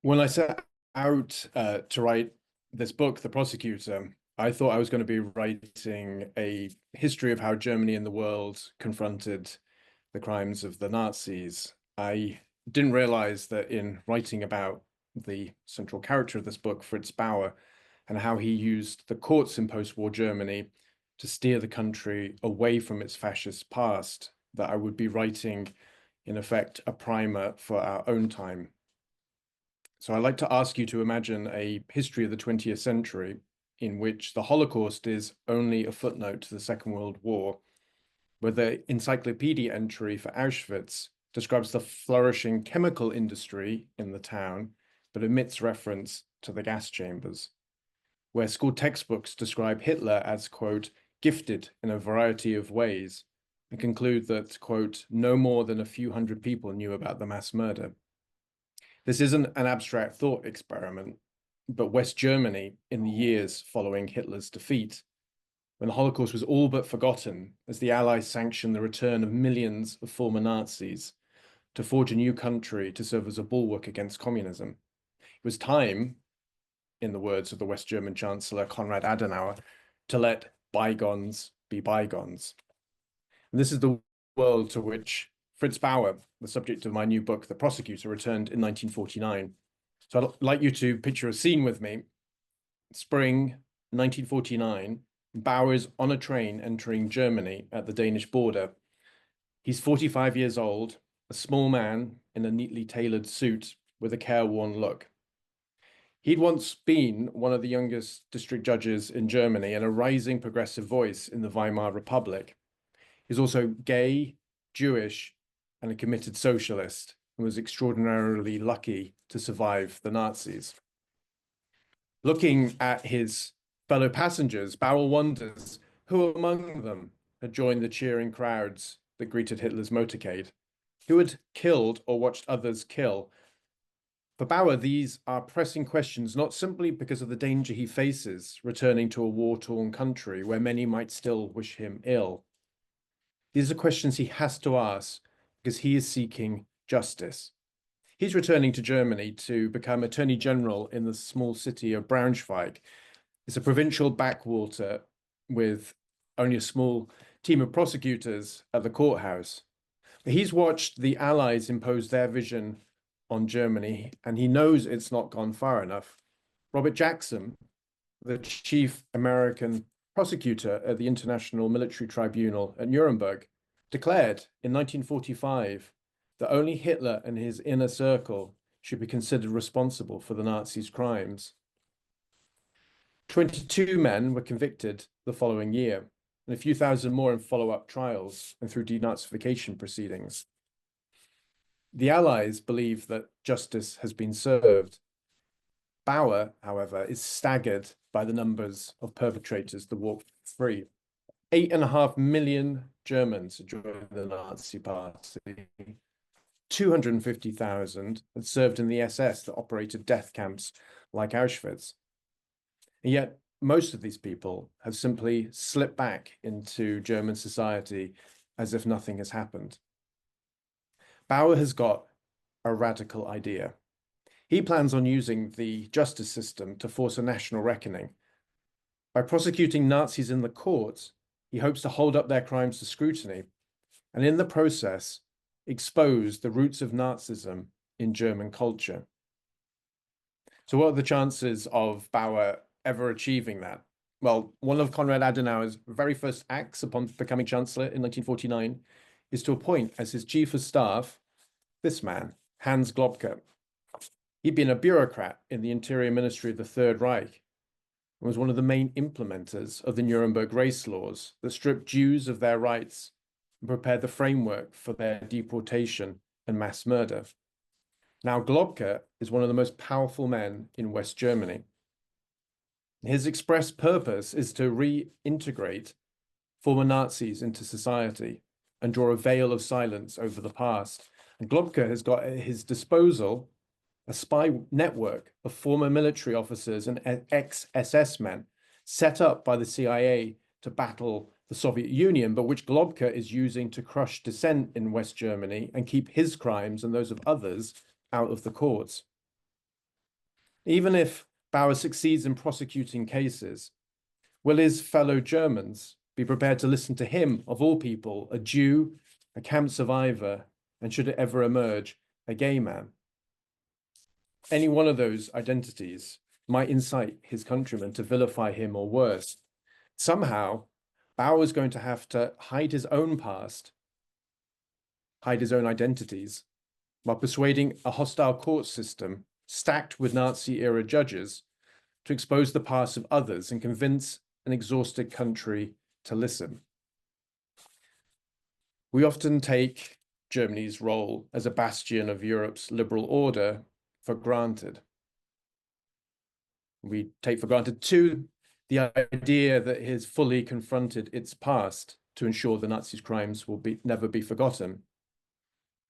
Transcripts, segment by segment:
When I set out to write this book, The Prosecutor, I thought I was going to be writing a history of how Germany and the world confronted the crimes of the Nazis. I didn't realize that in writing about the central character of this book, Fritz Bauer, and how he used the courts in post-war Germany to steer the country away from its fascist past, that I would be writing, in effect, a primer for our own time. So I'd like to ask you to imagine a history of the 20th century in which the Holocaust is only a footnote to the Second World War, where the encyclopedia entry for Auschwitz describes the flourishing chemical industry in the town, but omits reference to the gas chambers, where school textbooks describe Hitler as, quote, gifted in a variety of ways, and conclude that, quote, no more than a few hundred people knew about the mass murder. This isn't an abstract thought experiment, but West Germany in the years following Hitler's defeat, when the Holocaust was all but forgotten as the Allies sanctioned the return of millions of former Nazis to forge a new country to serve as a bulwark against communism. It was time, in the words of the West German Chancellor Konrad Adenauer, to let bygones be bygones. And this is the world to which Fritz Bauer, the subject of my new book, The Prosecutor, returned in 1949. So I'd like you to picture a scene with me. Spring 1949, Bauer is on a train entering Germany at the Danish border. He's 45 years old, a small man in a neatly tailored suit with a careworn look. He'd once been one of the youngest district judges in Germany and a rising progressive voice in the Weimar Republic. He's also gay, Jewish, and a committed socialist, and was extraordinarily lucky to survive the Nazis. Looking at his fellow passengers, Bauer wonders who among them had joined the cheering crowds that greeted Hitler's motorcade, who had killed or watched others kill. For Bauer, these are pressing questions, not simply because of the danger he faces returning to a war-torn country where many might still wish him ill. These are questions he has to ask because he is seeking justice. He's returning to Germany to become Attorney General in the small city of Braunschweig. It's a provincial backwater with only a small team of prosecutors at the courthouse. But he's watched the Allies impose their vision on Germany, and he knows it's not gone far enough. Robert Jackson, the chief American prosecutor at the International Military Tribunal at Nuremberg, declared in 1945 that only Hitler and his inner circle should be considered responsible for the Nazis' crimes. 22 men were convicted the following year, and a few thousand more in follow-up trials and through denazification proceedings. The Allies believe that justice has been served. Bauer, however, is staggered by the numbers of perpetrators that walk free. 8.5 million Germans joined the Nazi Party. 250,000 had served in the SS that operated death camps like Auschwitz. And yet, most of these people have simply slipped back into German society as if nothing has happened. Bauer has got a radical idea. He plans on using the justice system to force a national reckoning. By prosecuting Nazis in the courts, he hopes to hold up their crimes to scrutiny, and in the process, expose the roots of Nazism in German culture. So what are the chances of Bauer ever achieving that? Well, one of Konrad Adenauer's very first acts upon becoming Chancellor in 1949 is to appoint as his chief of staff this man, Hans Globke. He'd been a bureaucrat in the Interior Ministry of the Third Reich and was one of the main implementers of the Nuremberg race laws that stripped Jews of their rights and prepared the framework for their deportation and mass murder. Now, Globke is one of the most powerful men in West Germany. His express purpose is to reintegrate former Nazis into society and draw a veil of silence over the past. And Globke has got at his disposal a spy network of former military officers and ex-SS men set up by the CIA to battle the Soviet Union, but which Globke is using to crush dissent in West Germany and keep his crimes and those of others out of the courts. Even if Bauer succeeds in prosecuting cases, will his fellow Germans be prepared to listen to him, of all people, a Jew, a camp survivor, and should it ever emerge, a gay man? Any one of those identities might incite his countrymen to vilify him or worse. Somehow, Bauer is going to have to hide his own past, hide his own identities, while persuading a hostile court system stacked with Nazi-era judges to expose the past of others and convince an exhausted country to listen. We often take Germany's role as a bastion of Europe's liberal order for granted. We take for granted, too, the idea that it has fully confronted its past to ensure the Nazis' crimes will never be forgotten.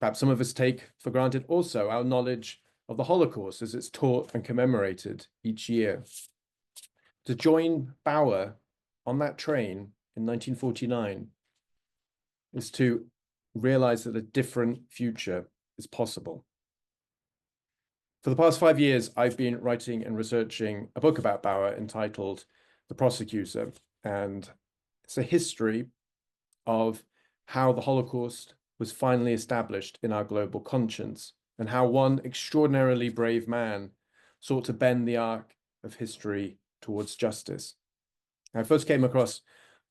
Perhaps some of us take for granted also our knowledge of the Holocaust as it's taught and commemorated each year. To join Bauer on that train in 1949 is to realize that a different future is possible. For the past 5 years, I've been writing and researching a book about Bauer entitled The Prosecutor, and it's a history of how the Holocaust was finally established in our global conscience and how one extraordinarily brave man sought to bend the arc of history towards justice. I first came across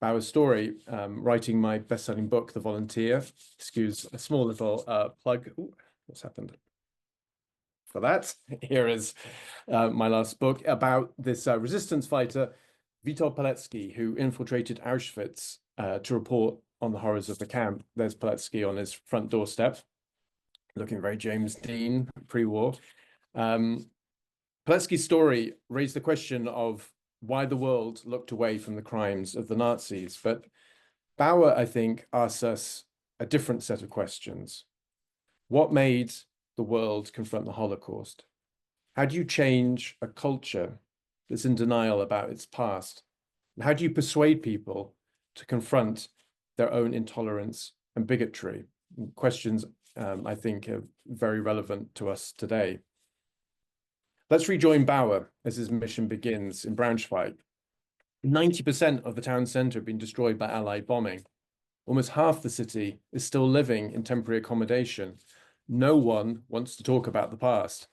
Bauer's story writing my best-selling book, The Volunteer. Excuse a small little plug. Ooh, what's happened? For that, here is my last book about this resistance fighter, Witold Pilecki, who infiltrated Auschwitz to report on the horrors of the camp. There's Pilecki on his front doorstep, looking very James Dean, pre-war. Pilecki's story raised the question of why the world looked away from the crimes of the Nazis. But Bauer, I think, asks us a different set of questions. What made the world confront the Holocaust? How do you change a culture that's in denial about its past? And how do you persuade people to confront their own intolerance and bigotry? Questions I think are very relevant to us today. Let's rejoin Bauer as his mission begins in Braunschweig. 90% of the town center had been destroyed by Allied bombing. Almost half the city is still living in temporary accommodation. No one wants to talk about the past.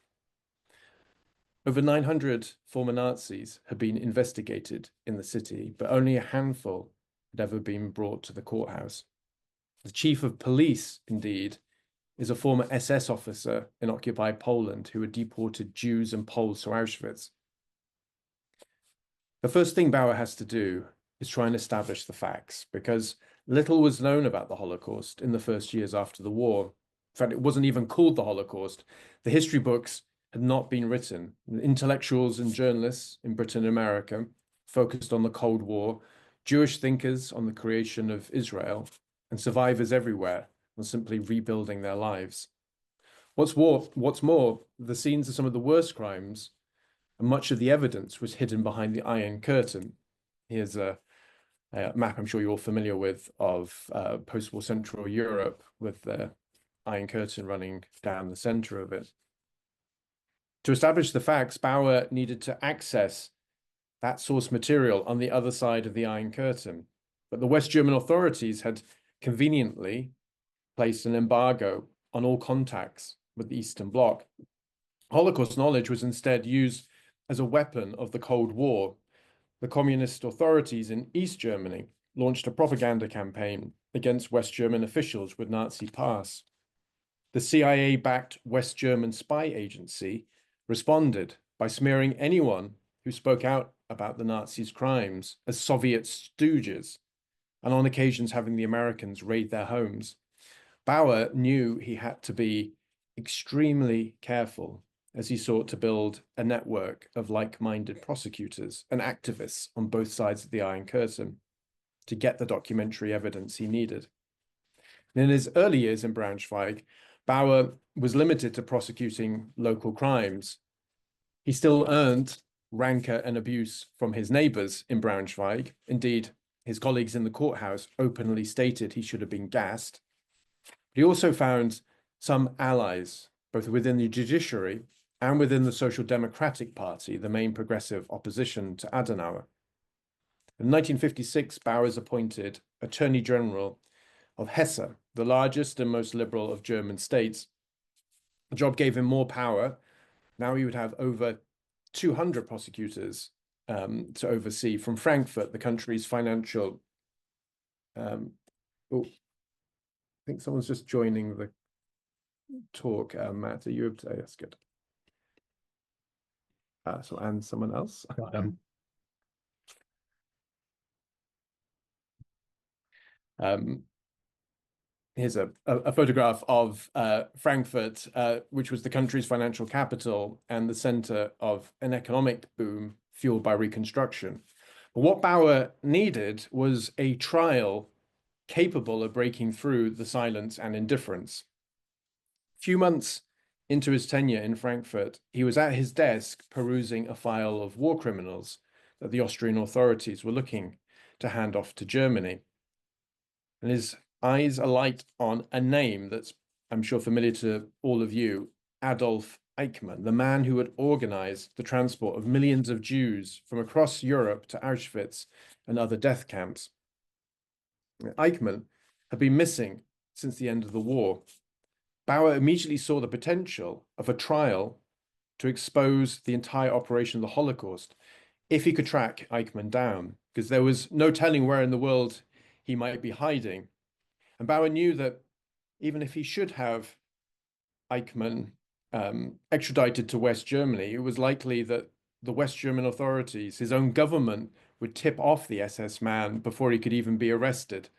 Over 900 former Nazis had been investigated in the city, but only a handful had ever been brought to the courthouse. The chief of police, indeed, is a former SS officer in occupied Poland who had deported Jews and Poles to Auschwitz. The first thing Bauer has to do is try and establish the facts, because little was known about the Holocaust in the first years after the war. In fact, it wasn't even called the Holocaust. The history books had not been written. Intellectuals and journalists in Britain and America focused on the Cold War, Jewish thinkers on the creation of Israel, and survivors everywhere on simply rebuilding their lives. What's more, the scenes of some of the worst crimes and much of the evidence was hidden behind the Iron Curtain. Here's a map I'm sure you're all familiar with of post-war Central Europe with the Iron Curtain running down the center of it. To establish the facts, Bauer needed to access that source material on the other side of the Iron Curtain. But the West German authorities had conveniently placed an embargo on all contacts with the Eastern Bloc. Holocaust knowledge was instead used as a weapon of the Cold War. The communist authorities in East Germany launched a propaganda campaign against West German officials with Nazi past. The CIA-backed West German spy agency responded by smearing anyone who spoke out about the Nazis' crimes as Soviet stooges, and on occasions having the Americans raid their homes. Bauer knew he had to be extremely careful as he sought to build a network of like-minded prosecutors and activists on both sides of the Iron Curtain to get the documentary evidence he needed. And in his early years in Braunschweig, Bauer was limited to prosecuting local crimes. He still earned rancor and abuse from his neighbors in Braunschweig. Indeed, his colleagues in the courthouse openly stated he should have been gassed. He also found some allies, both within the judiciary and within the Social Democratic Party, the main progressive opposition to Adenauer. In 1956, Bauer is appointed Attorney General of Hesse, the largest and most liberal of German states. The job gave him more power. Now he would have over 200 prosecutors to oversee from Frankfurt, the country's financial. Oh, I think someone's just joining the talk. Matt, are you able to? That's good. And someone else. Here's a photograph of Frankfurt, which was the country's financial capital and the center of an economic boom fueled by Reconstruction. But what Bauer needed was a trial capable of breaking through the silence and indifference. A few months into his tenure in Frankfurt, he was at his desk perusing a file of war criminals that the Austrian authorities were looking to hand off to Germany. And his eyes alight on a name that's, I'm sure, familiar to all of you, Adolf Eichmann, the man who had organized the transport of millions of Jews from across Europe to Auschwitz and other death camps. Eichmann had been missing since the end of the war. Bauer immediately saw the potential of a trial to expose the entire operation of the Holocaust if he could track Eichmann down, because there was no telling where in the world he might be hiding. And Bauer knew that even if he should have Eichmann extradited to West Germany, it was likely that the West German authorities, his own government, would tip off the SS man before he could even be arrested.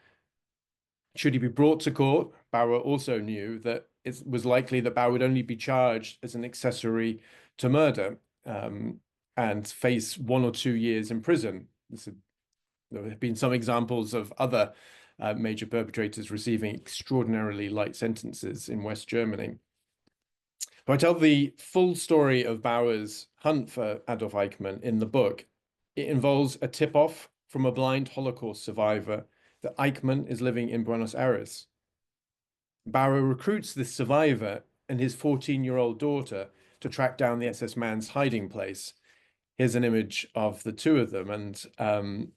Should he be brought to court, Bauer also knew that it was likely that Bauer would only be charged as an accessory to murder and face 1 or 2 years in prison. There have been some examples of other major perpetrators receiving extraordinarily light sentences in West Germany. So I tell the full story of Bauer's hunt for Adolf Eichmann in the book. It involves a tip-off from a blind Holocaust survivor that Eichmann is living in Buenos Aires. Bauer recruits this survivor and his 14-year-old daughter to track down the SS man's hiding place. Here's an image of the two of them, and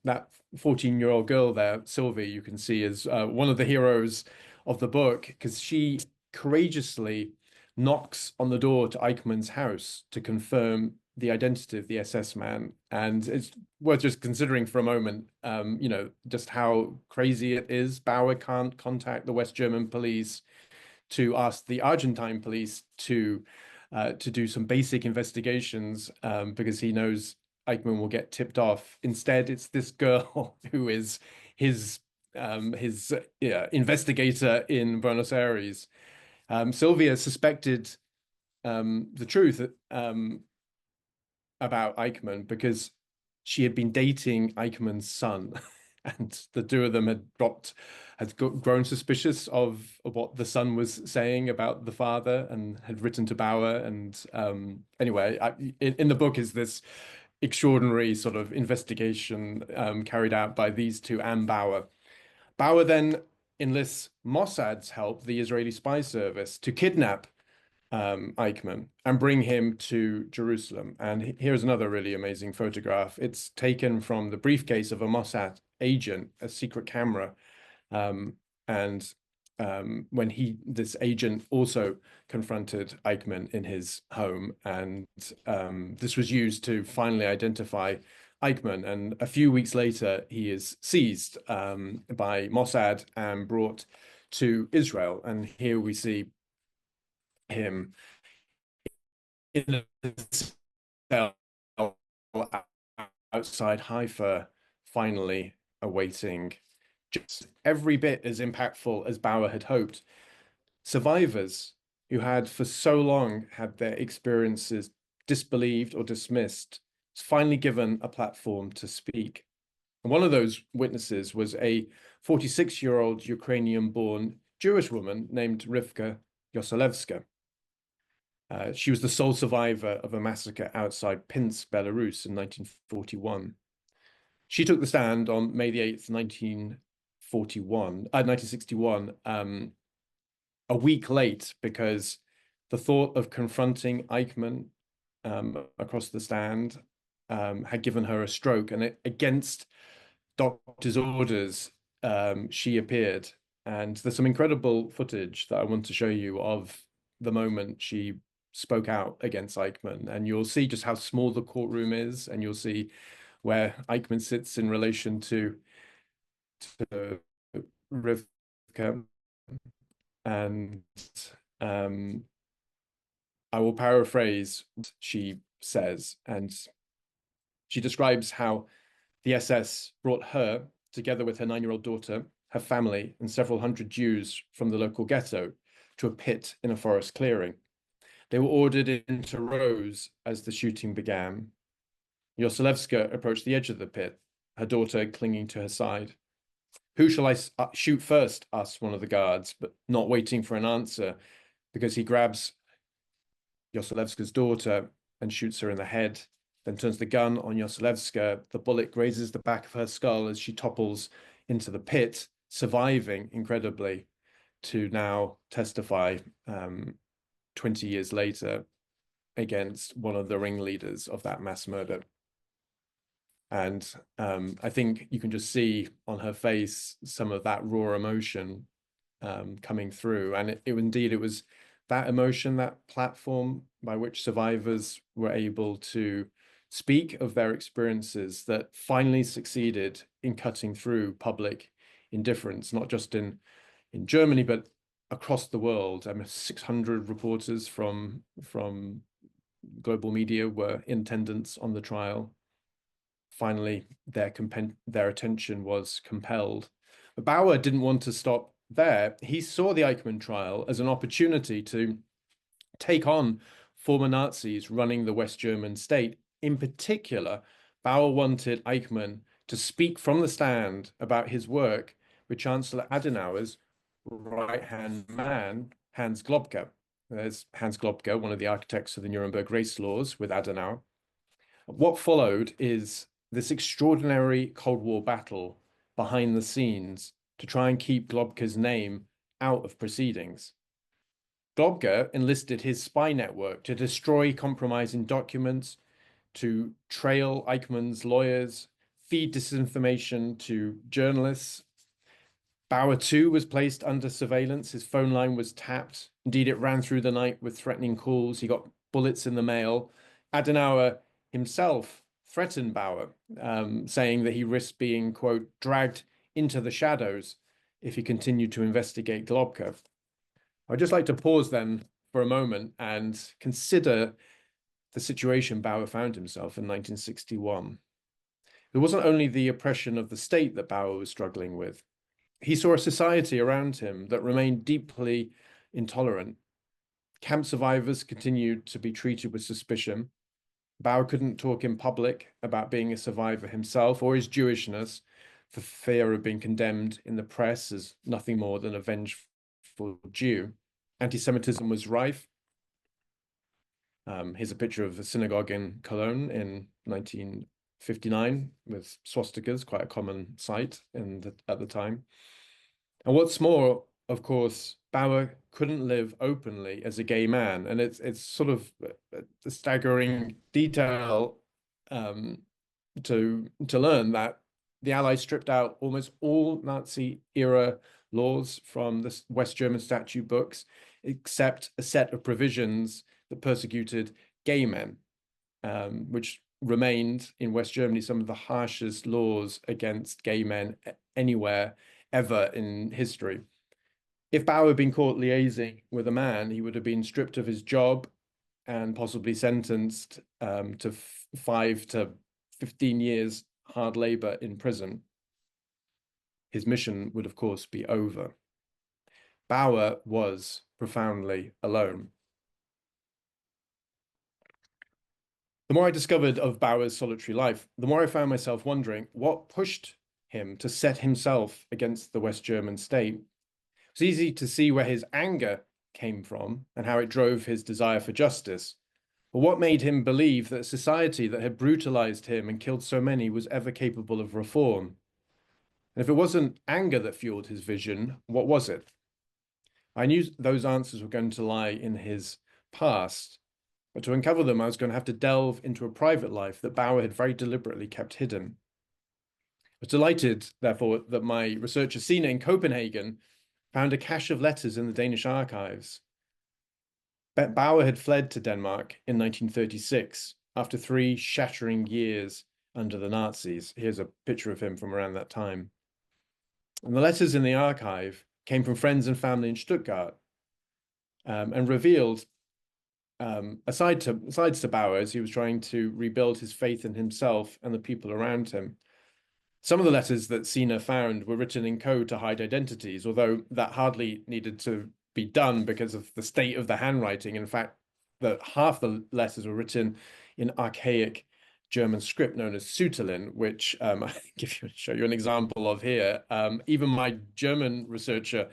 that 14-year-old girl there, Sylvie, you can see is one of the heroes of the book, because she courageously knocks on the door to Eichmann's house to confirm the identity of the SS man. And it's worth just considering for a moment, you know, just how crazy it is. Bauer can't contact the West German police to ask the Argentine police to do some basic investigations because he knows Eichmann will get tipped off. Instead, it's this girl who is his investigator in Buenos Aires. Sylvia suspected the truth about Eichmann because she had been dating Eichmann's son, and the two of them had grown suspicious of what the son was saying about the father, and had written to Bauer. And anyway, in the book is this extraordinary sort of investigation carried out by these two and Bauer. Bauer then enlists Mossad's help, the Israeli spy service, to kidnap Eichmann and bring him to Jerusalem. And here's another really amazing photograph. It's taken from the briefcase of a Mossad agent, a secret camera. When this agent also confronted Eichmann in his home, and this was used to finally identify Eichmann. And a few weeks later, he is seized by Mossad and brought to Israel. And here we see him in a cell outside Haifa, finally awaiting just every bit as impactful as Bauer had hoped. Survivors who had for so long had their experiences disbelieved or dismissed was finally given a platform to speak. And one of those witnesses was a 46-year-old Ukrainian-born Jewish woman named Rivka Yoselevska. She was the sole survivor of a massacre outside Pinsk, Belarus in 1941. She took the stand on May the 8th, 1961, a week late, because The thought of confronting Eichmann across the stand had given her a stroke, and against doctor's orders, she appeared. And there's some incredible footage that I want to show you of the moment she spoke out against Eichmann. And you'll see just how small the courtroom is, and you'll see where Eichmann sits in relation to Rivka. And I will paraphrase what she says, and she describes how the SS brought her, together with her 9-year-old daughter, her family, and several hundred Jews from the local ghetto, to a pit in a forest clearing. They were ordered into rows as the shooting began. Yoselevska approached the edge of the pit, her daughter clinging to her side. "Who shall I shoot first?" asked one of the guards, but not waiting for an answer, because he grabs Yoselevska's daughter and shoots her in the head, then turns the gun on Yoselevska. The bullet grazes the back of her skull as she topples into the pit, surviving incredibly to now testify 20 years later against one of the ringleaders of that mass murder. And I think you can just see on her face some of that raw emotion coming through. And it was that emotion, that platform by which survivors were able to speak of their experiences, that finally succeeded in cutting through public indifference, not just in Germany, but across the world. 600 reporters from global media were in attendance on the trial. Finally, their attention was compelled. But Bauer didn't want to stop there. He saw the Eichmann trial as an opportunity to take on former Nazis running the West German state. In particular, Bauer wanted Eichmann to speak from the stand about his work with Chancellor Adenauer's right-hand man, Hans Globke. There's Hans Globke, one of the architects of the Nuremberg race laws with Adenauer. What followed is this extraordinary Cold War battle behind the scenes to try and keep Globke's name out of proceedings. Globke enlisted his spy network to destroy compromising documents, to trail Eichmann's lawyers, feed disinformation to journalists. Bauer too was placed under surveillance. His phone line was tapped. Indeed, it ran through the night with threatening calls. He got bullets in the mail. Adenauer himself threatened Bauer, saying that he risked being, quote, dragged into the shadows if he continued to investigate Globke. I'd just like to pause then for a moment and consider the situation Bauer found himself in 1961. There wasn't only the oppression of the state that Bauer was struggling with. He saw a society around him that remained deeply intolerant. Camp survivors continued to be treated with suspicion. Bauer couldn't talk in public about being a survivor himself or his Jewishness for fear of being condemned in the press as nothing more than a vengeful Jew. Anti-Semitism was rife. Here's a picture of a synagogue in Cologne in 1959 with swastikas, quite a common sight at the time. And what's more, of course, Bauer couldn't live openly as a gay man. And it's sort of a staggering detail to learn that the Allies stripped out almost all Nazi-era laws from the West German statute books, except a set of provisions that persecuted gay men, which remained in West Germany some of the harshest laws against gay men anywhere ever in history. If Bauer had been caught liaising with a man, he would have been stripped of his job and possibly sentenced to 5 to 15 years hard labor in prison. His mission would, of course, be over. Bauer was profoundly alone. The more I discovered of Bauer's solitary life, the more I found myself wondering what pushed him to set himself against the West German state. It's easy to see where his anger came from and how it drove his desire for justice. But what made him believe that a society that had brutalized him and killed so many was ever capable of reform? And if it wasn't anger that fueled his vision, what was it? I knew those answers were going to lie in his past. But to uncover them, I was going to have to delve into a private life that Bauer had very deliberately kept hidden. I was delighted, therefore, that my researcher Sina in Copenhagen found a cache of letters in the Danish archives. Bauer had fled to Denmark in 1936 after 3 shattering years under the Nazis. Here's a picture of him from around that time. And the letters in the archive came from friends and family in Stuttgart, and revealed, asides to Bauer, as he was trying to rebuild his faith in himself and the people around him. Some of the letters that Sina found were written in code to hide identities, although that hardly needed to be done because of the state of the handwriting. In fact, half the letters were written in archaic German script known as Sütterlin, which I show you an example of here. Even my German researcher,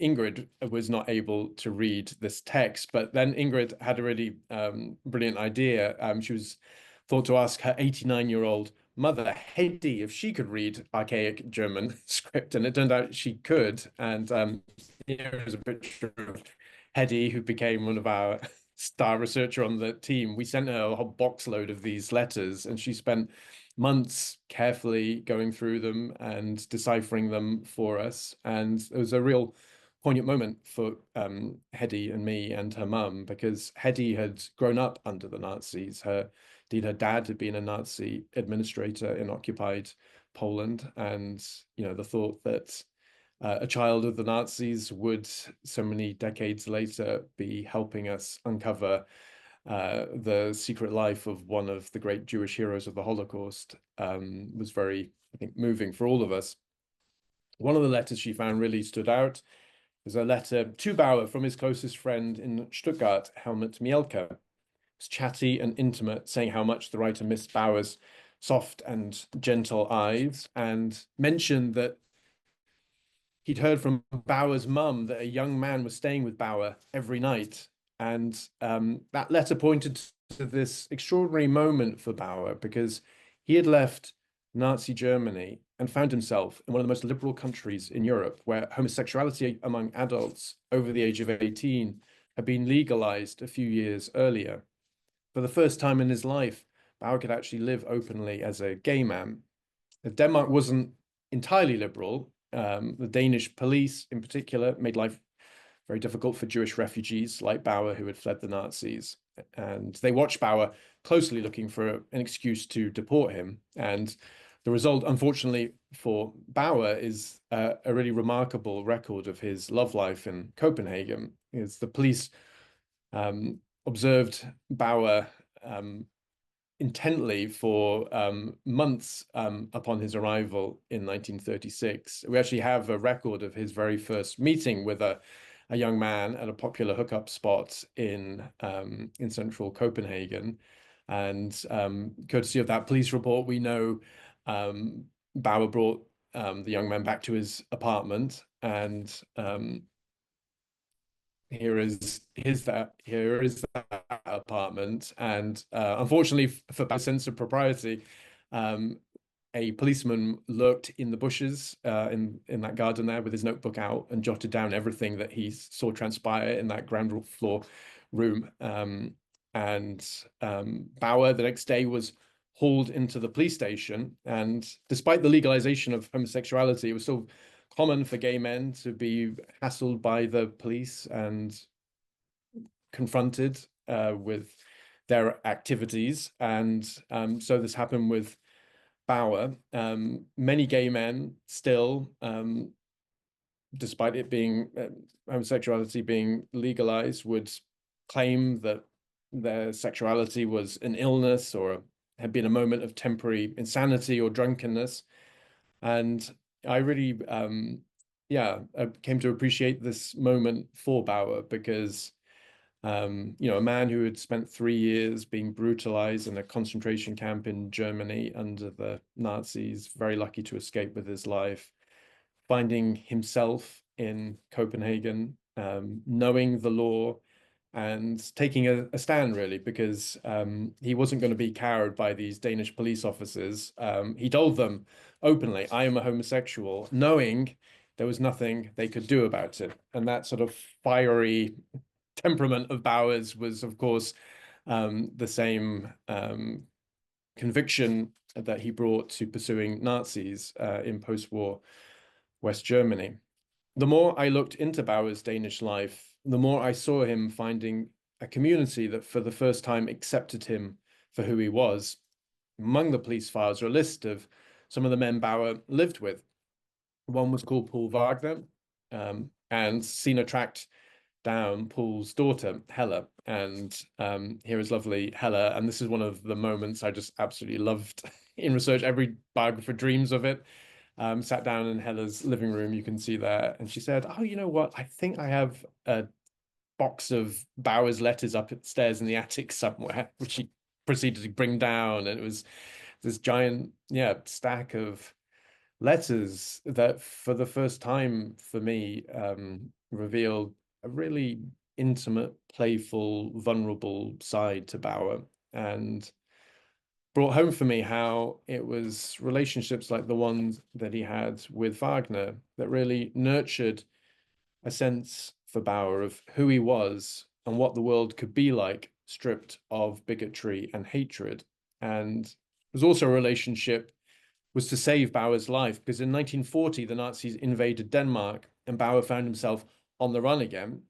Ingrid, was not able to read this text, but then Ingrid had a really brilliant idea. She was thought to ask her 89-year-old mother, Hedy, if she could read archaic German script, and it turned out she could. And here is a picture of Hedy, who became one of our star researcher on the team. We sent her a whole box load of these letters, and she spent months carefully going through them and deciphering them for us. And it was a real poignant moment for Hedy and me and her mum, because Hedy had grown up under the Nazis. Indeed, her dad had been a Nazi administrator in occupied Poland, and the thought that a child of the Nazis would, so many decades later, be helping us uncover the secret life of one of the great Jewish heroes of the Holocaust was very, I think, moving for all of us. One of the letters she found really stood out. There's a letter to Bauer from his closest friend in Stuttgart, Helmut Mielke. It's chatty and intimate, saying how much the writer missed Bauer's soft and gentle eyes, and mentioned that he'd heard from Bauer's mum that a young man was staying with Bauer every night. And that letter pointed to this extraordinary moment for Bauer, because he had left Nazi Germany and found himself in one of the most liberal countries in Europe, where homosexuality among adults over the age of 18 had been legalized a few years earlier. For the first time in his life, Bauer could actually live openly as a gay man. Denmark wasn't entirely liberal. The Danish police, in particular, made life very difficult for Jewish refugees like Bauer, who had fled the Nazis. And they watched Bauer closely, looking for an excuse to deport him. And the result, unfortunately for Bauer, is a really remarkable record of his love life in Copenhagen. Is the police observed Bauer intently for months upon his arrival in 1936. We actually have a record of his very first meeting with a young man at a popular hookup spot in central Copenhagen. And courtesy of that police report, we know Bauer brought the young man back to his apartment, and here is that apartment. And unfortunately for Bauer's sense of propriety, a policeman lurked in the bushes in that garden there with his notebook out, and jotted down everything that he saw transpire in that ground floor room. Bauer the next day was hauled into the police station, and despite the legalization of homosexuality, it was still common for gay men to be hassled by the police and confronted with their activities. And so this happened with Bauer. Many gay men still, despite it being homosexuality being legalized, would claim that their sexuality was an illness or had been a moment of temporary insanity or drunkenness. And I really, I came to appreciate this moment for Bauer, because a man who had spent 3 years being brutalized in a concentration camp in Germany under the Nazis, very lucky to escape with his life, finding himself in Copenhagen, knowing the law, and taking a stand, really, because he wasn't going to be cowed by these Danish police officers. He told them openly, I am a homosexual, knowing there was nothing they could do about it. And that sort of fiery temperament of Bauer's was, of course, the same conviction that he brought to pursuing Nazis in post-war West Germany. The more I looked into Bauer's Danish life, the more I saw him finding a community that for the first time accepted him for who he was. Among the police files are a list of some of the men Bauer lived with. One was called Paul Wagner, and Sina tracked down Paul's daughter, Hella. And here is lovely Hella. And this is one of the moments I just absolutely loved in research. Every biographer dreams of it. Sat down in Hella's living room, you can see there. And she said, oh, you know what? I think I have a box of Bauer's letters upstairs in the attic somewhere, which she proceeded to bring down. And it was this giant, stack of letters that for the first time for me revealed a really intimate, playful, vulnerable side to Bauer, and brought home for me how it was relationships like the ones that he had with Wagner that really nurtured a sense for Bauer of who he was and what the world could be like stripped of bigotry and hatred. And it was also a relationship was to save Bauer's life, because in 1940, the Nazis invaded Denmark and Bauer found himself on the run again.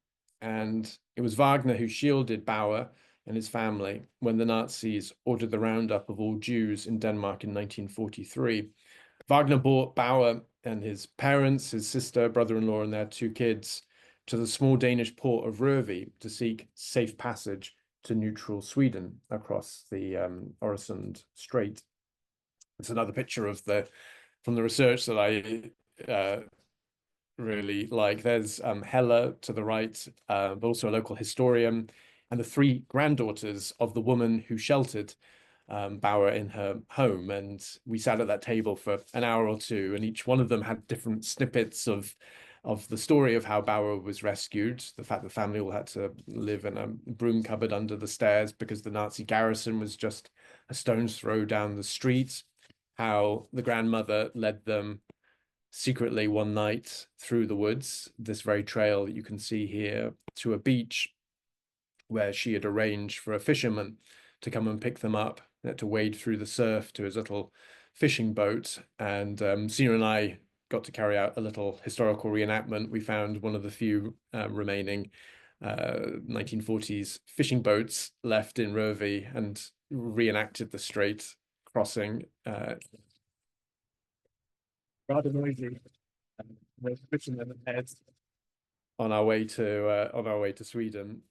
And it was Wagner who shielded Bauer and his family when the Nazis ordered the roundup of all Jews in Denmark in 1943. Wagner brought Bauer and his parents, his sister, brother-in-law, and their 2 kids to the small Danish port of Røvig to seek safe passage to neutral Sweden across the Øresund Strait. It's another picture of from the research that I really like. There's Hella to the right, but also a local historian, and the 3 granddaughters of the woman who sheltered Bauer in her home. And we sat at that table for an hour or 2, and each one of them had different snippets of the story of how Bauer was rescued, the fact the family all had to live in a broom cupboard under the stairs because the Nazi garrison was just a stone's throw down the street, how the grandmother led them secretly one night through the woods, this very trail that you can see here, to a beach where she had arranged for a fisherman to come and pick them up, to wade through the surf to his little fishing boat. And Sina and I got to carry out a little historical reenactment. We found one of the few remaining 1940s fishing boats left in Røvig and reenacted the strait crossing. Rather noisy. We're fishing them ahead on our way to Sweden.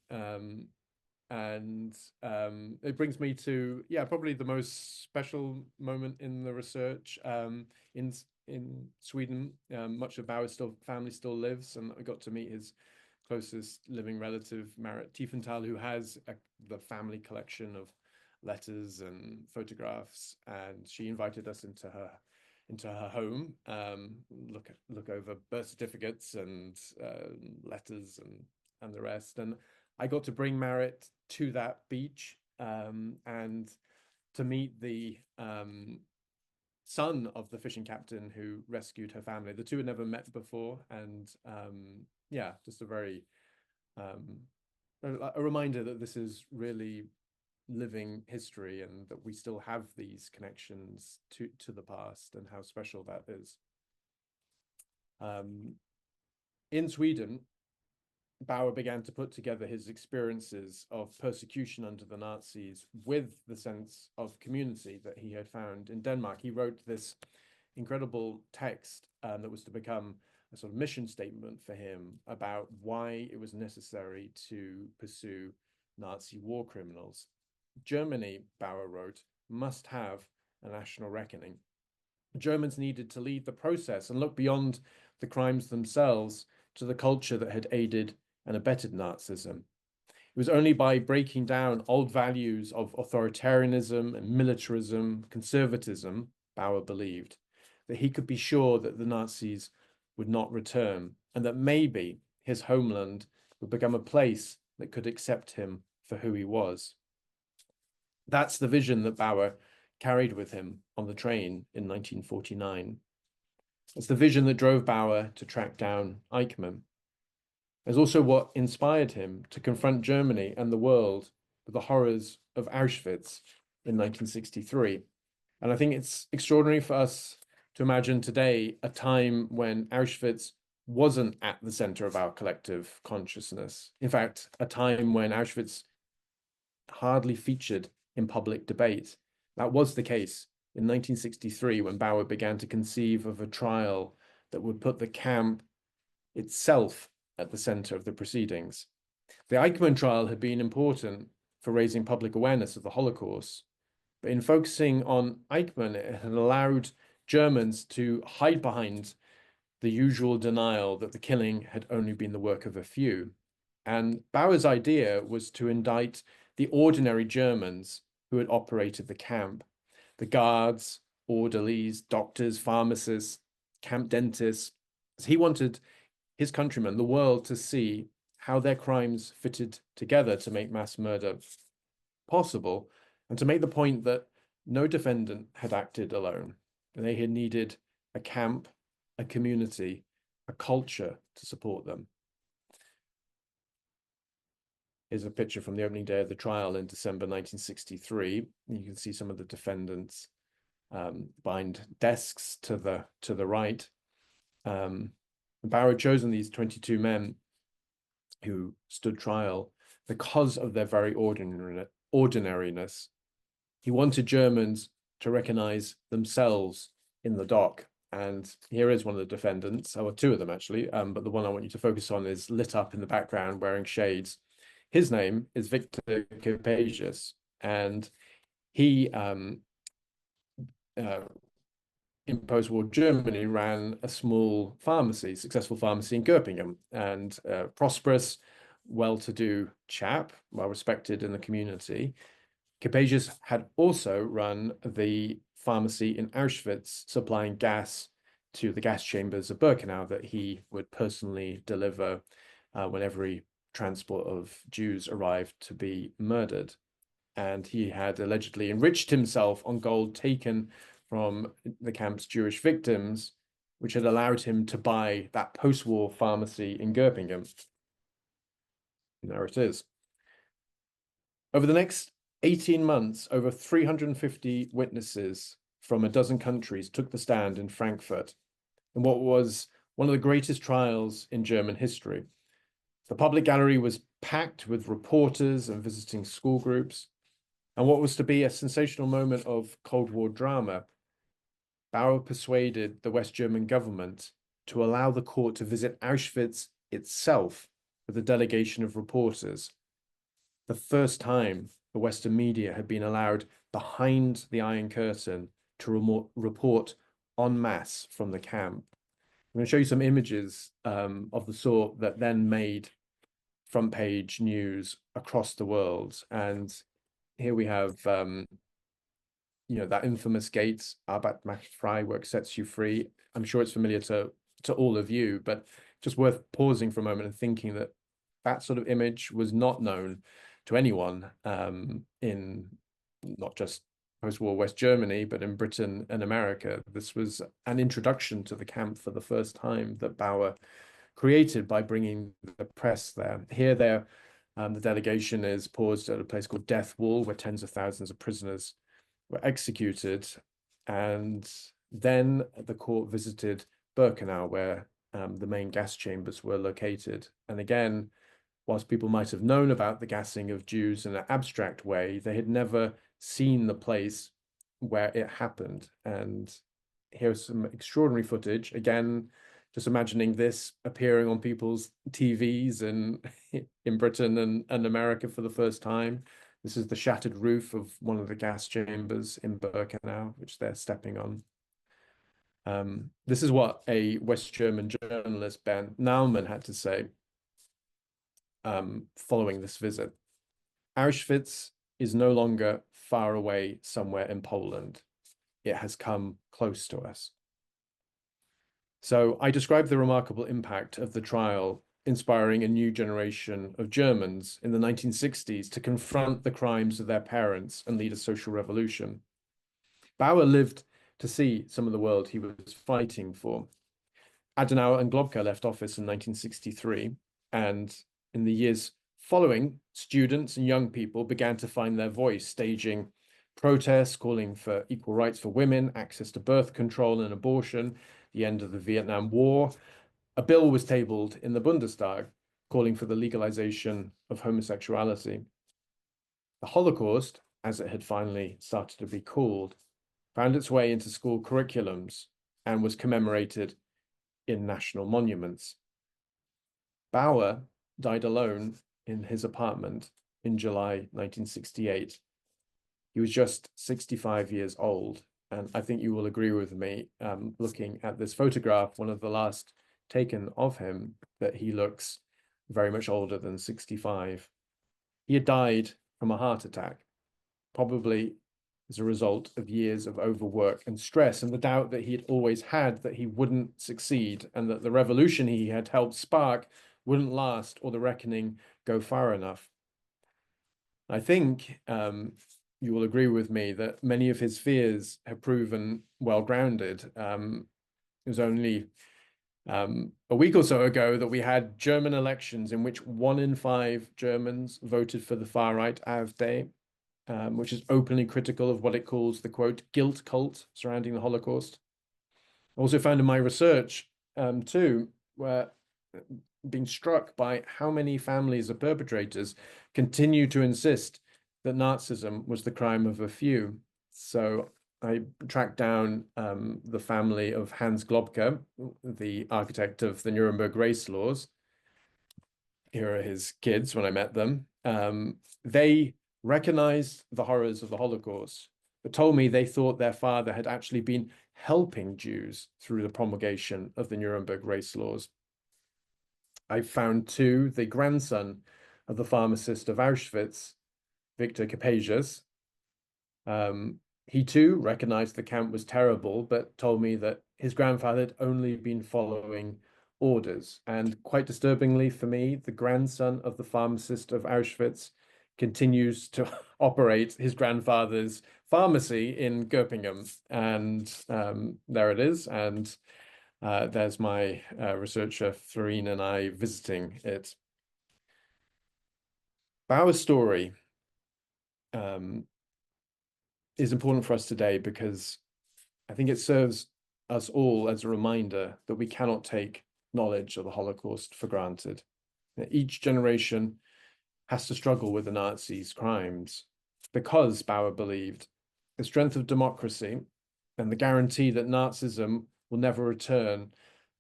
And it brings me to probably the most special moment in the research. In Sweden, much of Bauer's family still lives, and I got to meet his closest living relative, Marit Tiefenthal, who has the family collection of letters and photographs, and she invited us into her home, look over birth certificates and letters and the rest. And I got to bring Marit to that beach and to meet the son of the fishing captain who rescued her family. The 2 had never met before, and just a very a reminder that this is really living history and that we still have these connections to the past, and how special that is. In Sweden, Bauer began to put together his experiences of persecution under the Nazis with the sense of community that he had found in Denmark. He wrote this incredible text that was to become a sort of mission statement for him about why it was necessary to pursue Nazi war criminals. Germany, Bauer wrote, must have a national reckoning. Germans needed to lead the process and look beyond the crimes themselves to the culture that had aided and abetted Nazism. It was only by breaking down old values of authoritarianism and militarism, conservatism, Bauer believed, that he could be sure that the Nazis would not return, and that maybe his homeland would become a place that could accept him for who he was. That's the vision that Bauer carried with him on the train in 1949. It's the vision that drove Bauer to track down Eichmann. It's also what inspired him to confront Germany and the world with the horrors of Auschwitz in 1963. And I think it's extraordinary for us to imagine today a time when Auschwitz wasn't at the center of our collective consciousness. In fact, a time when Auschwitz hardly featured in public debate. That was the case in 1963 when Bauer began to conceive of a trial that would put the camp itself at the center of the proceedings. The Eichmann trial had been important for raising public awareness of the Holocaust, but in focusing on Eichmann, it had allowed Germans to hide behind the usual denial that the killing had only been the work of a few. And Bauer's idea was to indict the ordinary Germans who had operated the camp, the guards, orderlies, doctors, pharmacists, camp dentists. He wanted his countrymen, the world, to see how their crimes fitted together to make mass murder possible, and to make the point that no defendant had acted alone. They had needed a camp, a community, a culture to support them. Here's a picture from the opening day of the trial in December 1963. You can see some of the defendants behind desks to the right. Bauer had chosen these 22 men who stood trial because of their very ordinariness. He wanted Germans to recognize themselves in the dock. And here is one of the defendants, or two of them actually, but the one I want you to focus on is lit up in the background wearing shades. His name is Victor Capacious, and he, in post-war Germany, ran a small pharmacy, successful pharmacy in Göppingen, and prosperous, well-to-do chap, well-respected in the community. Capacious had also run the pharmacy in Auschwitz, supplying gas to the gas chambers of Birkenau that he would personally deliver when every transport of Jews arrived to be murdered. And he had allegedly enriched himself on gold taken from the camp's Jewish victims, which had allowed him to buy that post-war pharmacy in Göppingen. And there it is. Over the next 18 months, over 350 witnesses from a dozen countries took the stand in Frankfurt in what was one of the greatest trials in German history. The public gallery was packed with reporters and visiting school groups. And what was to be a sensational moment of Cold War drama, Bauer persuaded the West German government to allow the court to visit Auschwitz itself with a delegation of reporters. The first time the Western media had been allowed behind the Iron Curtain to report en masse from the camp. I'm going to show you some images of the sort that then made front page news across the world. And here we have, that infamous gate, Arbeit macht frei, work sets you free. I'm sure it's familiar to all of you, but just worth pausing for a moment and thinking that that sort of image was not known to anyone in not just post-war West Germany, but in Britain and America. This was an introduction to the camp for the first time that Bauer created by bringing the press there. Here, the delegation is paused at a place called Death Wall, where tens of thousands of prisoners were executed. And then the court visited Birkenau, where the main gas chambers were located. And again, whilst people might have known about the gassing of Jews in an abstract way, they had never seen the place where it happened. And here's some extraordinary footage. Again, just imagining this appearing on people's TVs in Britain and America for the first time. This is the shattered roof of one of the gas chambers in Birkenau, which they're stepping on. This is what a West German journalist, Ben Naumann, had to say following this visit. Auschwitz is no longer far away somewhere in Poland. It has come close to us. So I described the remarkable impact of the trial, inspiring a new generation of Germans in the 1960s to confront the crimes of their parents and lead a social revolution. Bauer lived to see some of the world he was fighting for. Adenauer and Globka left office in 1963. And in the years following, students and young people began to find their voice, staging protests calling for equal rights for women, access to birth control and abortion, the end of the Vietnam War. A bill was tabled in the Bundestag calling for the legalization of homosexuality. The Holocaust, as it had finally started to be called, found its way into school curriculums and was commemorated in national monuments. Bauer died alone in his apartment in July 1968. He was just 65 years old. And I think you will agree with me, looking at this photograph, one of the last taken of him, that he looks very much older than 65. He had died from a heart attack, probably as a result of years of overwork and stress and the doubt that he had always had that he wouldn't succeed and that the revolution he had helped spark wouldn't last or the reckoning go far enough. I think you will agree with me that many of his fears have proven well-grounded. It was only a week or so ago that we had German elections in which 1 in 5 Germans voted for the far-right AfD, which is openly critical of what it calls the, quote, guilt cult surrounding the Holocaust. I also found in my research, too, where being struck by how many families of perpetrators continue to insist that Nazism was the crime of a few. So I tracked down the family of Hans Globke, the architect of the Nuremberg race laws. Here are his kids when I met them. They recognized the horrors of the Holocaust, but told me they thought their father had actually been helping Jews through the promulgation of the Nuremberg race laws. I found, too, the grandson of the pharmacist of Auschwitz, Victor Capesius. He too recognized the camp was terrible, but told me that his grandfather had only been following orders. And quite disturbingly for me, the grandson of the pharmacist of Auschwitz continues to operate his grandfather's pharmacy in Göppingen. And there it is. And there's my researcher, Florine, and I visiting it. Bauer's story is important for us today because I think it serves us all as a reminder that we cannot take knowledge of the Holocaust for granted. Each generation has to struggle with the Nazis' crimes because Bauer believed the strength of democracy and the guarantee that Nazism will never return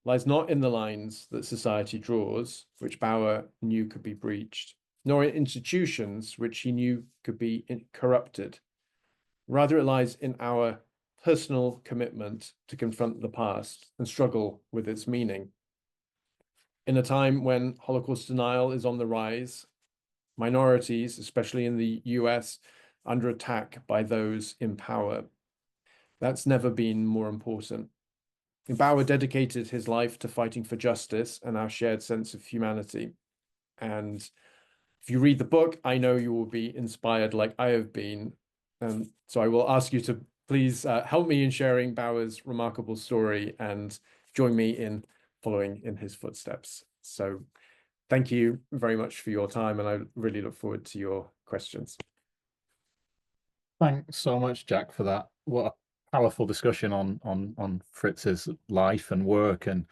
lies not in the lines that society draws, which Bauer knew could be breached, nor in institutions which he knew could be corrupted. Rather, it lies in our personal commitment to confront the past and struggle with its meaning. In a time when Holocaust denial is on the rise, minorities, especially in the US, under attack by those in power, that's never been more important. Bauer dedicated his life to fighting for justice and our shared sense of humanity. And if you read the book, I know you will be inspired like I have been. So I will ask you to please help me in sharing Bauer's remarkable story and join me in following in his footsteps. So thank you very much for your time, and I really look forward to your questions. Thanks so much, Jack, for that. What a powerful discussion on Fritz's life and work. And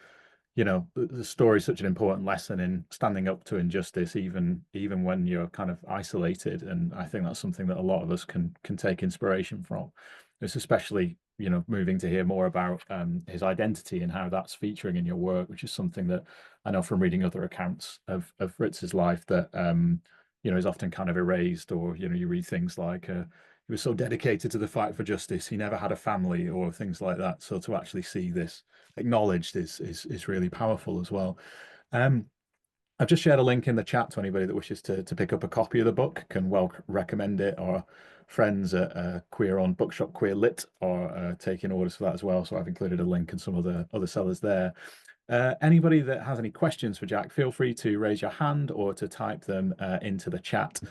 you know, the story is such an important lesson in standing up to injustice, even when you're kind of isolated. And I think that's something that a lot of us can take inspiration from. It's especially, you know, moving to hear more about his identity and how that's featuring in your work, which is something that I know from reading other accounts of Fritz's life that you know, is often kind of erased. Or you know, you read things like he was so dedicated to the fight for justice, he never had a family, or things like that. So to actually see this acknowledged is really powerful as well. I've just shared a link in the chat to anybody that wishes to pick up a copy of the book, can well recommend it. Or friends at Queer on Bookshop Queer Lit are taking orders for that as well. So I've included a link and some other sellers there. Anybody that has any questions for Jack, feel free to raise your hand or to type them into the chat.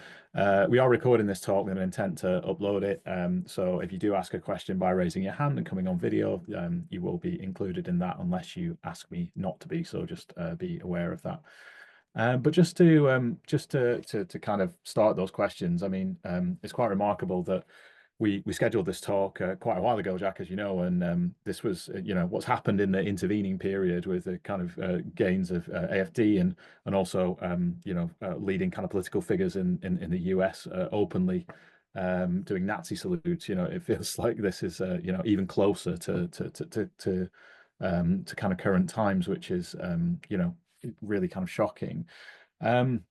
We are recording this talk with an intent to upload it. So if you do ask a question by raising your hand and coming on video, you will be included in that unless you ask me not to be. So just be aware of that. But just to kind of start those questions, I mean, it's quite remarkable that we scheduled this talk quite a while ago, Jack, as you know, and this was what's happened in the intervening period with the kind of gains of AFD and also leading kind of political figures in the US openly doing Nazi salutes. It feels like this is even closer to kind of current times, which is really kind of shocking. Um,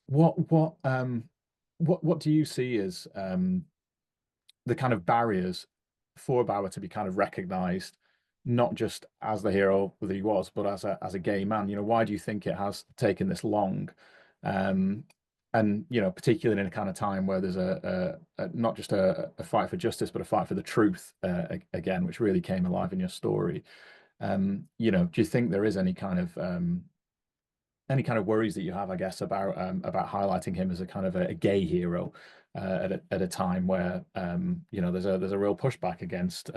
what do you see as the kind of barriers for Bauer to be kind of recognized, not just as the hero that he was, but as a gay man? Why do you think it has taken this long? And particularly in a kind of time where there's not just a fight for justice, but a fight for the truth again, which really came alive in your story. Do you think there is any kind of worries that you have, I guess, about highlighting him as a kind of a gay hero at a time where there's a real pushback against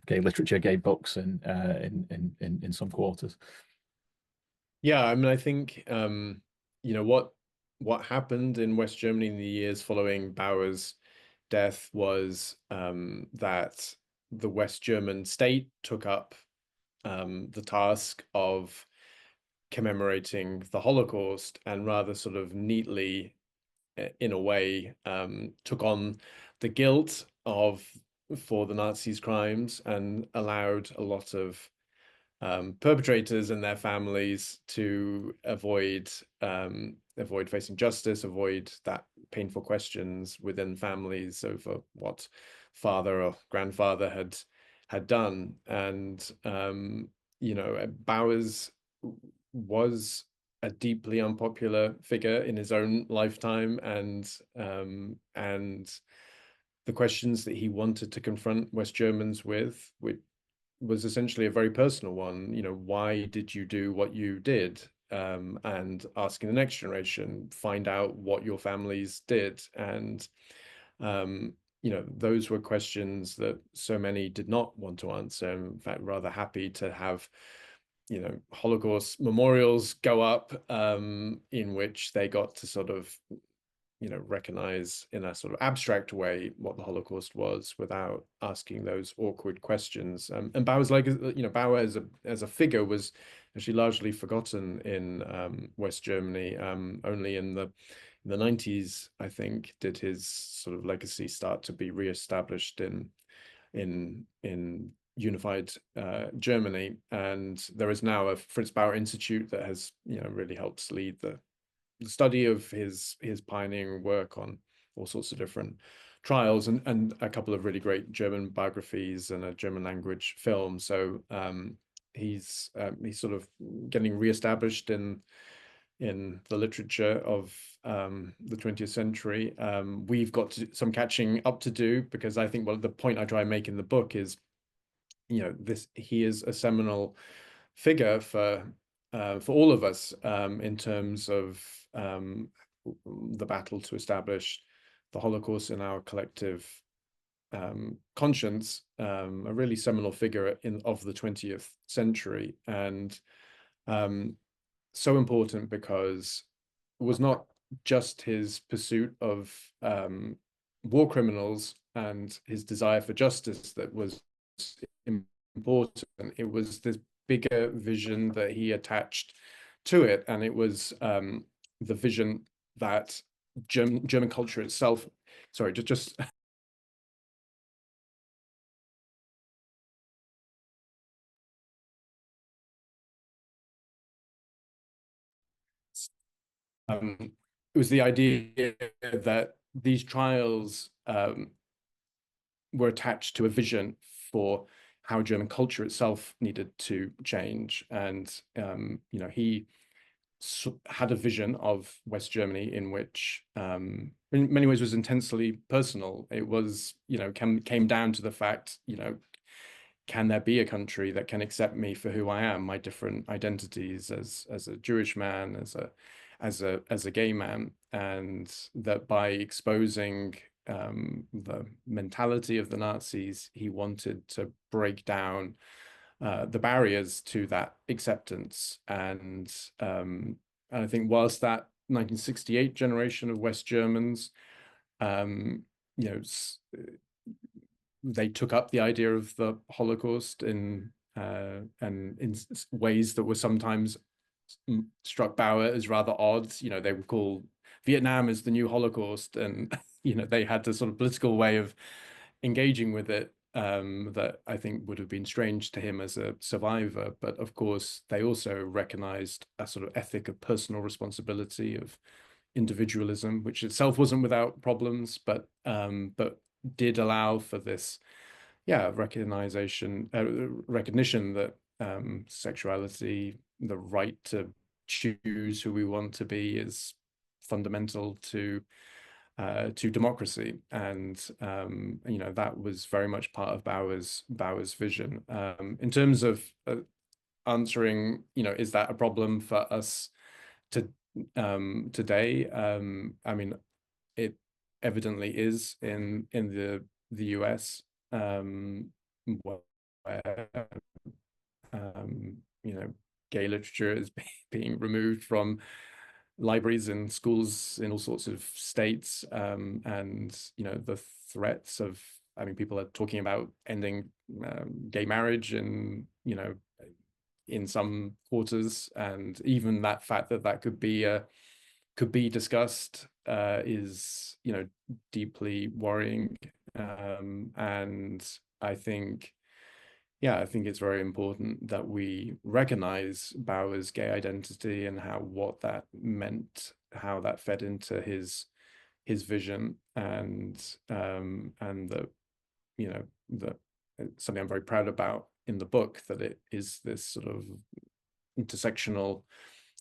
gay literature, gay books, and in some quarters. Yeah, I mean, I think what happened in West Germany in the years following Bauer's death was that the West German state took up the task of commemorating the Holocaust, and rather sort of neatly, in a way, took on the guilt for the Nazis' crimes and allowed a lot of perpetrators and their families to avoid facing justice, avoid that painful questions within families over what father or grandfather had done. And Bowers was a deeply unpopular figure in his own lifetime, and the questions that he wanted to confront West Germans with was essentially a very personal one. Why did you do what you did? And asking the next generation, find out what your families did. And those were questions that so many did not want to answer. In fact, rather happy to have Holocaust memorials go up, in which they got to sort of recognize in a sort of abstract way what the Holocaust was without asking those awkward questions. And Bauer's Bauer as a figure was actually largely forgotten in West Germany. Only in the 90s, I think, did his sort of legacy start to be reestablished in unified Germany. And there is now a Fritz Bauer Institute that has really helped lead the study of his pioneering work on all sorts of different trials, and a couple of really great German biographies and a German language film. So he's sort of getting reestablished in the literature of the 20th century. We've got some catching up to do, because I think the point I try and make in the book is, he is a seminal figure for all of us, in terms of the battle to establish the Holocaust in our collective conscience, a really seminal figure of the 20th century, and so important because it was not just his pursuit of war criminals and his desire for justice that was important. It was this bigger vision that he attached to it, and it was the vision that German culture itself. Sorry, just it was the idea that these trials were attached to a vision for how German culture itself needed to change. And he had a vision of West Germany in which, in many ways, was intensely personal. It was, came down to the fact, can there be a country that can accept me for who I am, my different identities as a Jewish man, as a gay man, and that by exposing the mentality of the Nazis, he wanted to break down the barriers to that acceptance, and And I think whilst that 1968 generation of West Germans, you know, they took up the idea of the Holocaust and in ways that were sometimes struck Bauer as rather odd. You know, they would call Vietnam as the new Holocaust, and you know, they had this sort of political way of engaging with it that I think would have been strange to him as a survivor. But of course, they also recognized a sort of ethic of personal responsibility, of individualism, which itself wasn't without problems, but did allow for this, yeah, recognition that sexuality, the right to choose who we want to be, is fundamental to democracy. And you know, that was very much part of Bauer's vision. In terms of answering, you know, is that a problem for us to today? I mean, it evidently is in the US, where you know, gay literature is being removed from libraries and schools in all sorts of states, and you know, the threats of, I mean, people are talking about ending gay marriage, and you know, in some quarters, and even that fact that that could be discussed is, you know, deeply worrying. And I think, yeah, I think it's very important that we recognize Bauer's gay identity and what that meant, how that fed into his vision, and that, you know, that it's something I'm very proud about in the book, that it is this sort of intersectional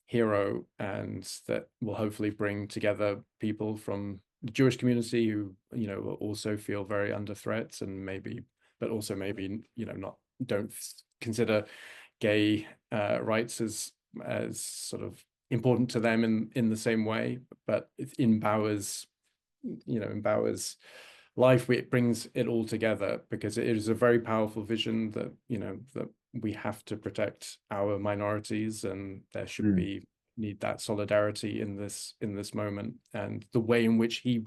hero, and that will hopefully bring together people from the Jewish community who, you know, will also feel very under threat, and maybe, but also maybe, you know, don't consider gay rights as sort of important to them in the same way. But in Bauer's, you know, in Bauer's life, it brings it all together, because it is a very powerful vision that, you know, that we have to protect our minorities, and there should be need that solidarity in this moment. And the way in which he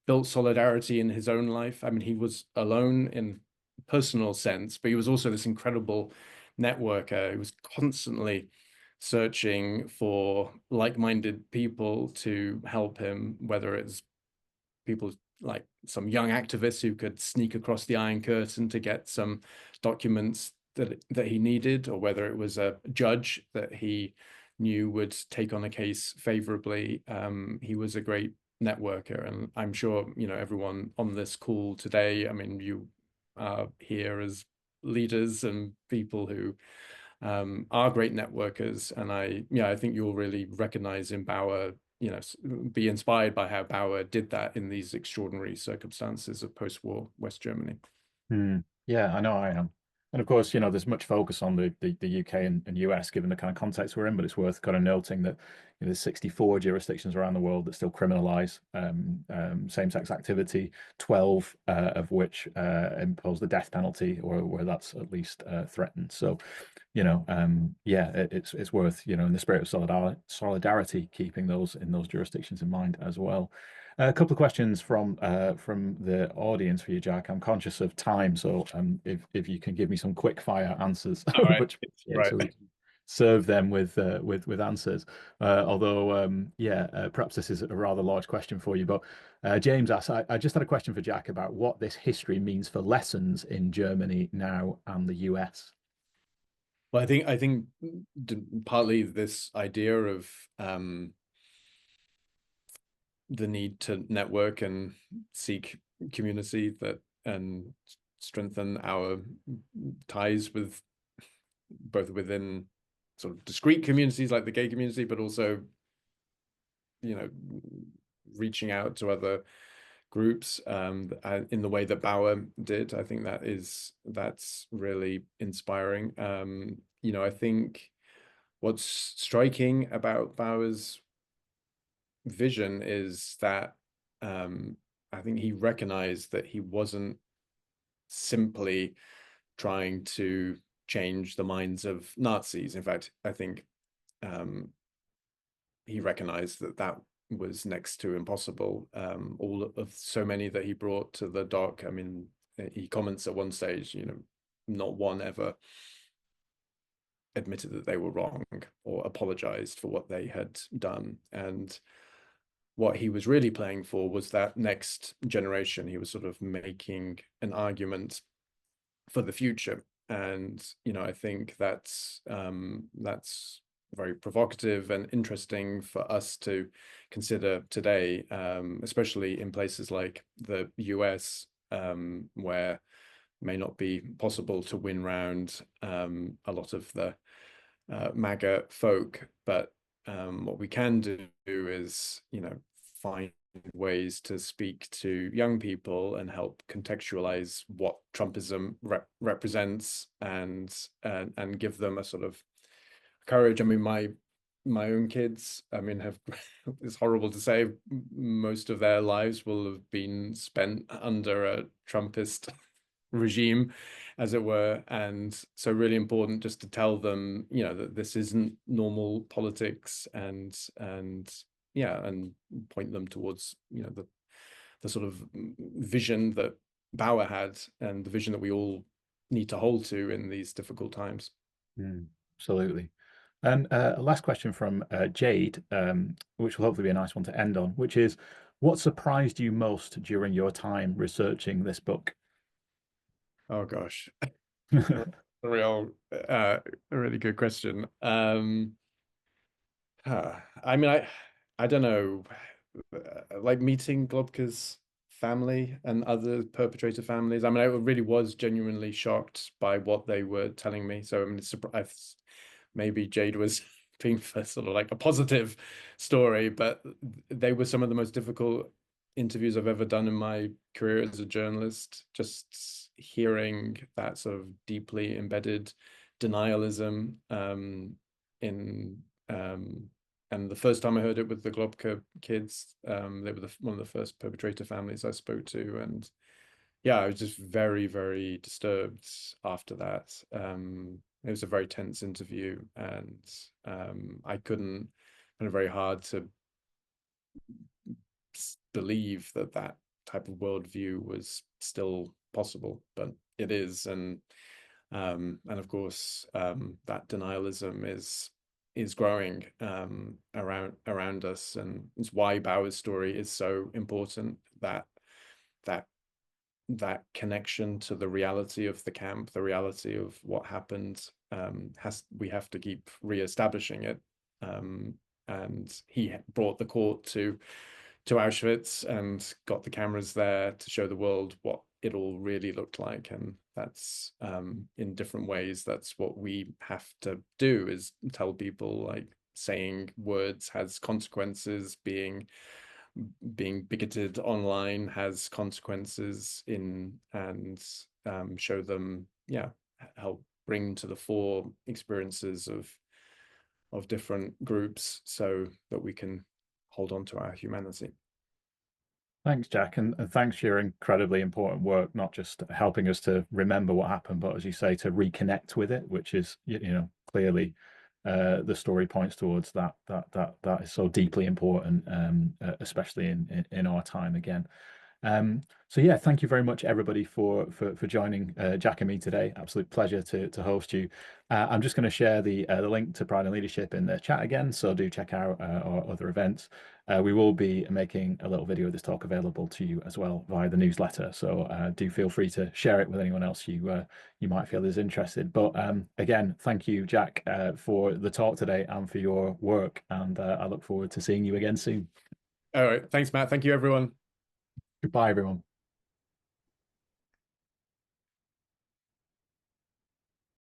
built solidarity in his own life, I mean, he was alone in personal sense, but he was also this incredible networker. He was constantly searching for like-minded people to help him, whether it's people like some young activists who could sneak across the Iron Curtain to get some documents that he needed, or whether it was a judge that he knew would take on a case favorably. He was a great networker, and I'm sure, you know, everyone on this call today, I mean, you are here as leaders and people who are great networkers, and I think you'll really recognize in Bauer, you know, be inspired by how Bauer did that in these extraordinary circumstances of post-war West Germany. Yeah, I know I am. And of course, you know, there's much focus on the UK and US, given the kind of context we're in, but it's worth kind of noting that, you know, there's 64 jurisdictions around the world that still criminalize same-sex activity, 12 of which impose the death penalty, or where that's at least threatened. So, you know, yeah, it's worth, you know, in the spirit of solidarity, keeping those in those jurisdictions in mind as well. A couple of questions from the audience for you, Jack. I'm conscious of time, so if you can give me some quick fire answers, All right. which, Right. so we can serve them with answers. Although, yeah, perhaps this is a rather large question for you. But James asks, I just had a question for Jack about what this history means for lessons in Germany now and the US. Well, I think partly this idea of the need to network and seek community that, and strengthen our ties with both within sort of discrete communities like the gay community, but also, you know, reaching out to other groups in the way that Bauer did. I think that's really inspiring. You know, I think what's striking about Bauer's vision is that I think he recognized that he wasn't simply trying to change the minds of Nazis. In fact, I think he recognized that that was next to impossible. All of so many that he brought to the dock. I mean, he comments at one stage, you know, not one ever admitted that they were wrong or apologized for what they had done. And what he was really playing for was that next generation. He was sort of making an argument for the future. And, you know, I think that's very provocative and interesting for us to consider today, especially in places like the US, where it may not be possible to win round a lot of the MAGA folk, but what we can do is, you know, find ways to speak to young people and help contextualize what Trumpism represents, and give them a sort of courage. I mean, my own kids, I mean, have it's horrible to say, most of their lives will have been spent under a Trumpist regime, as it were. And so really important just to tell them, you know, that this isn't normal politics, and yeah, and point them towards, you know, the sort of vision that Bauer had, and the vision that we all need to hold to in these difficult times. Absolutely. And last question from Jade, which will hopefully be a nice one to end on, which is, what surprised you most during your time researching this book? Oh gosh, a really good question. I mean, I don't know, like meeting Globke's family and other perpetrator families. I mean, I really was genuinely shocked by what they were telling me. So I mean, maybe Jade was being for sort of like a positive story, but they were some of the most difficult interviews I've ever done in my career as a journalist. Just hearing that sort of deeply embedded denialism in and the first time I heard it with the Globke kids, they were one of the first perpetrator families I spoke to, and yeah, I was just very, very disturbed after that. It was a very tense interview, and I couldn't, kind of very hard to believe that that type of worldview was still possible, but it is. And of course, that denialism is growing around us, and it's why Bauer's story is so important. That connection to the reality of the camp, the reality of what happened, we have to keep reestablishing it. And he brought the court to Auschwitz and got the cameras there to show the world what it all really looked like. And that's in different ways, that's what we have to do, is tell people, like, saying words has consequences, being bigoted online has consequences, and show them, yeah, help bring to the fore experiences of different groups so that we can hold on to our humanity. Thanks, Jack, and thanks for your incredibly important work, not just helping us to remember what happened, but as you say, to reconnect with it, which is, you know, clearly the story points towards that is so deeply important, especially in our time again. So yeah, thank you very much, everybody, for joining Jack and me today. Absolute pleasure to host you. I'm just going to share the link to Pride and Leadership in the chat again, so do check out our other events. We will be making a little video of this talk available to you as well via the newsletter, so do feel free to share it with anyone else you might feel is interested. But again, thank you, Jack, for the talk today and for your work, and I look forward to seeing you again soon. All right, thanks, Matt. Thank you, everyone. Goodbye, everyone.